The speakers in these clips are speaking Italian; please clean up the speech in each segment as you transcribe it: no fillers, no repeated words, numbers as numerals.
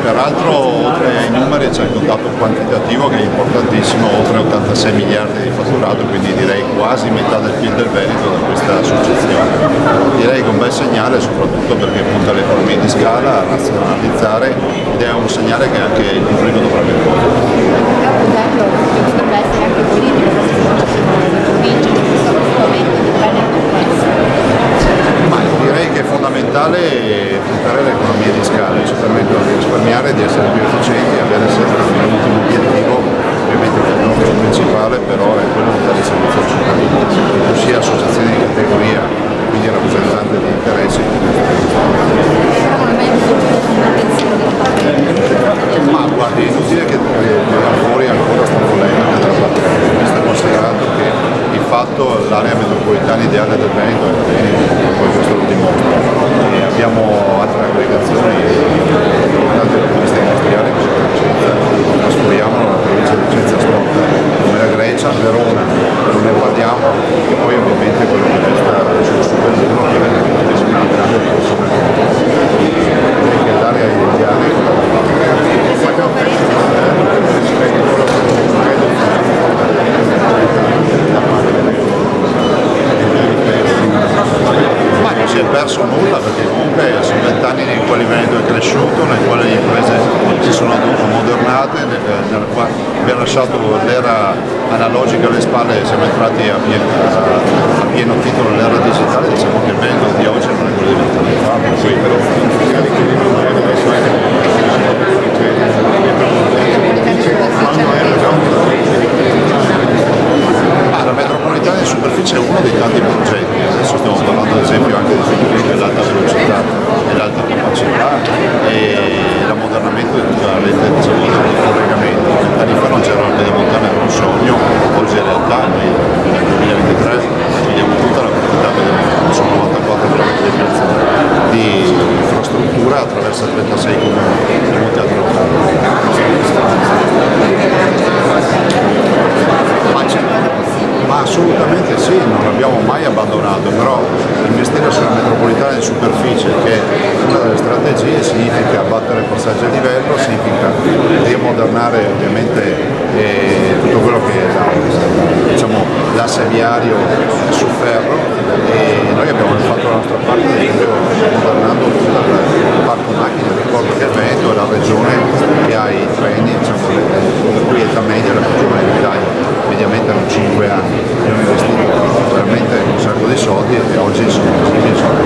peraltro oltre ai numeri c'è il dato quantitativo che è importantissimo, oltre 86 miliardi di fatturato, quindi direi quasi metà del PIL del Veneto da questa associazione. Direi che è un bel segnale soprattutto perché punta all'economia di scala, a razionalizzare, ed è un segnale che anche il pubblico dovrebbe cogliere. È un modello che potrebbe essere anche politico, perché le province in questo momento di Veneto questo. Ma direi che è fondamentale puntare all'economia di scala, ci permettono di risparmiare, di essere più efficienti, avere sempre l'ultimo obiettivo, ovviamente il nostro principale però è quello di dare servizio al cittadino, tu sia associazioni di categoria, quindi rappresentanti di interessi. Però non è mai avuto un'attenzione. Ma guardi, è inutile che fuori ancora sta polemica dalla platea, questo è considerato che di fatto l'area metropolitana ideale del Veneto è Veneto, poi questo lo dimostra. E abbiamo altre aggregazioni importanti dal punto di vista industriale come la Vicenza, trasferiamo la provincia di Vicenza storta, come la Grecia, Verona, non ne parliamo, e poi ovviamente quello che resta sul super uno che è un grande corso per direi che l'area ideale è quella da ma non si è perso nulla perché comunque sono 20 anni nei quali Veneto è cresciuto, nei quali le imprese si sono ammodernate, nella quale abbiamo lasciato l'era analogica alle spalle e siamo entrati a pieno titolo nell'era digitale. Diciamo che il Veneto di oggi non è quello di 20 anni fa, per cui la metropolitana in superficie è uno dei tanti progetti, adesso stiamo parlando ad esempio anche dell'alta velocità e l'alta capacità e l'ammodernamento di tutta la rete di collegamenti. 20 anni fa non c'era la pedemontana, era un sogno, oggi è realtà, noi nel 2023 vediamo tutta la quantità pedemontana, sono 94 km di infrastruttura attraverso 36 comuni e molti altri locali. Ma assolutamente sì, non l'abbiamo mai abbandonato, però investire sulla metropolitana in superficie, che è una delle strategie, significa abbattere il passaggio a livello, significa riammodernare ovviamente tutto quello che è l'asse viario su ferro, e noi abbiamo fatto la nostra parte, ad esempio ammodernando tutto il parco macchine. Ricordo che il Veneto è la regione che ha i treni, per cui età media la più giovane d'Italia, mediamente hanno 5 anni, abbiamo investito veramente un sacco di soldi e oggi sono disponibili soldi.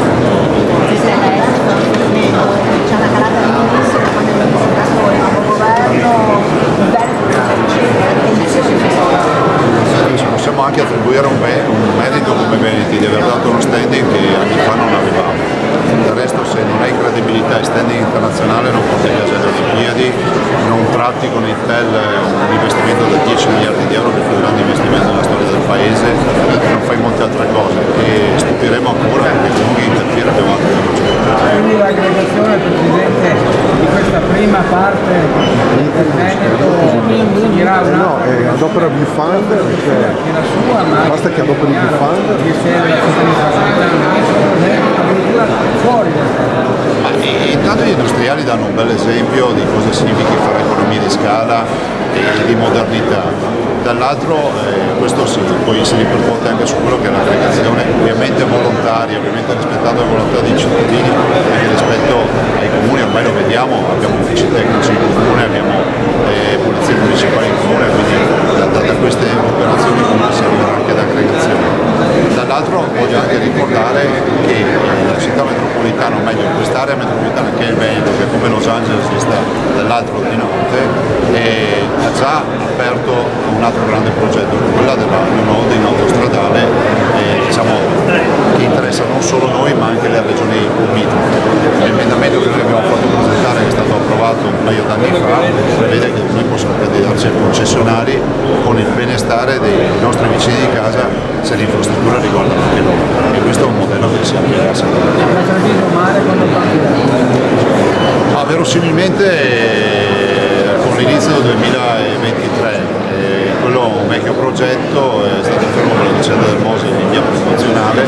C'è una calata di ministro che quando è stato il nuovo governo, il Veneto Ci possiamo anche attribuire un merito come Veneti di aver dato uno standing che anni fa non avevamo. Del resto, se non hai credibilità e standing internazionale non porti a casa le Olimpiadi, non tratti con Intel un investimento da 10 miliardi di euro, che è il più grande investimento nella storia del paese, non fai molte altre cose e stupiremo ancora perché comunque in cantiere abbiamo altri progetti. Quindi l'aggregazione, Presidente, di questa prima parte del Veneto finirà No, adopera Blue Fund, cioè, la sua, ma basta che adoperi Blue Fund. che serve la addirittura fuori dal Ma intanto gli industriali danno un bel esempio di cosa significa fare economia di scala e di modernità. Dall'altro questo sì, poi si ripercuote anche su quello che è l'aggregazione, ovviamente volontaria, ovviamente rispettando la volontà dei cittadini, anche rispetto ai comuni, ormai lo vediamo, abbiamo uffici tecnici in comune, abbiamo polizie municipali in comune, quindi da queste operazioni comunque si arriverà anche ad aggregazione. Dall'altro voglio anche ricordare che la città metropolitana, o meglio quest'area metropolitana che è il Veneto, che come Los Angeles sta dall'altro di notte, ha già aperto un altro grande progetto, quella della New Holding autostradale, che interessa non solo noi ma anche le regioni limitrofe. L'emendamento che noi abbiamo fatto presentare, che è stato approvato un paio d'anni fa, prevede che noi possiamo candidarci a concessionari con il benestare dei nostri vicini di casa se le infrastrutture riguardano anche loro, e questo è un modello che si applica sempre. mare quando partirà? Ma verosimilmente con l'inizio del 2023, quello è un vecchio progetto, è stato fermo per la vicenda del Mose in via promozionale,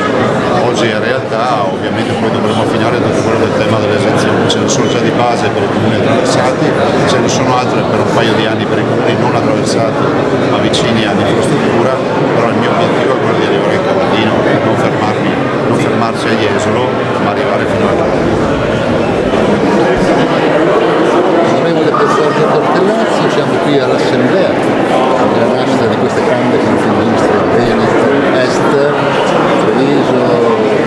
oggi è realtà, ovviamente poi dovremo affinare tutto quello del tema delle esenzioni, ce ne sono già di base base per i comuni attraversati, ce ne sono altre per un paio di anni per i comuni non attraversati ma vicini all'infrastruttura, però il mio obiettivo è quello di arrivare a Cavallino e non fermarci a Jesolo ma arrivare fino a Onorevole Professore Cortellazzi, siamo qui all'Assemblea della nascita di queste grandi conferenze Veneto, Est, Treviso,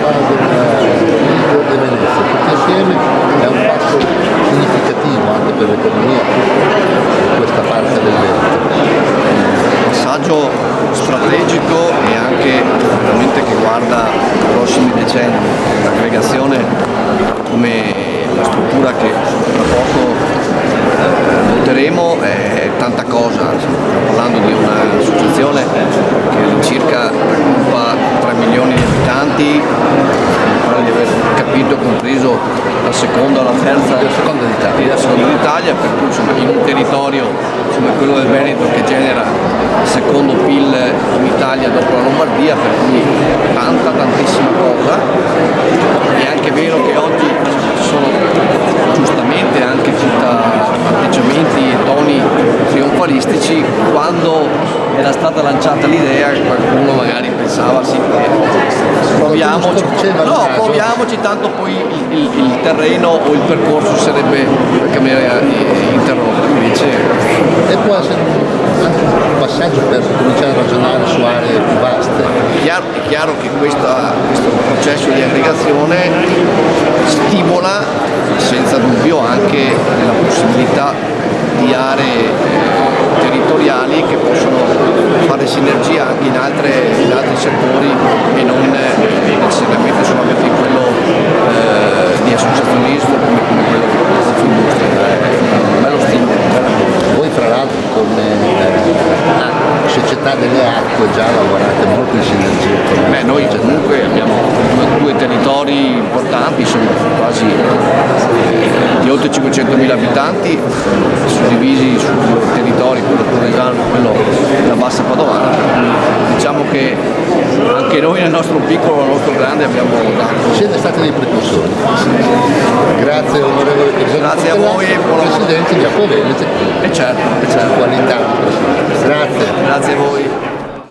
Padova, Vigo e Venezia. Tutti assieme è un passo significativo anche per l'economia di questa parte del Veneto. Passaggio strategico e anche veramente che guarda i prossimi decenni. L'aggregazione come la struttura che tra poco voteremo è tanta cosa, stiamo parlando di un'associazione che all'incirca raggruppa 3 milioni di abitanti, mi pare di aver capito, compreso la seconda o la terza d'Italia, per cui insomma, in un territorio come quello del Veneto che genera il secondo PIL in Italia dopo la Lombardia, per cui tantissima cosa. È anche vero che oggi ci sono giustamente anche atteggiamenti e toni trionfalistici. Quando era stata lanciata l'idea qualcuno magari pensava sì, proviamoci, tanto poi il terreno o il percorso sarebbe interrotto, invece E può essere anche un passaggio per cominciare a ragionare su aree più vaste. è chiaro che questo processo di aggregazione stimola senza dubbio anche la possibilità di aree territoriali che possono fare sinergia anche in altri settori e non necessariamente solamente in quello di associazionismo come quello di Confindustria. È un bello stimolo. Voi fra l'altro come società delle acque già lavorate molto in sinergia con Noi comunque abbiamo due territori importanti, sono quasi di oltre 500.000 abitanti, suddivisi su due territori, quello torresano e quello della Bassa Padovana, per cui diciamo che anche noi nel nostro piccolo, nel nostro grande abbiamo dato. Siete stati dei precursori. Grazie onorevole Presidente. Grazie a voi e buon lavoro. Presidente di Acque Venete. E certo. Qualità. Grazie. Grazie a voi.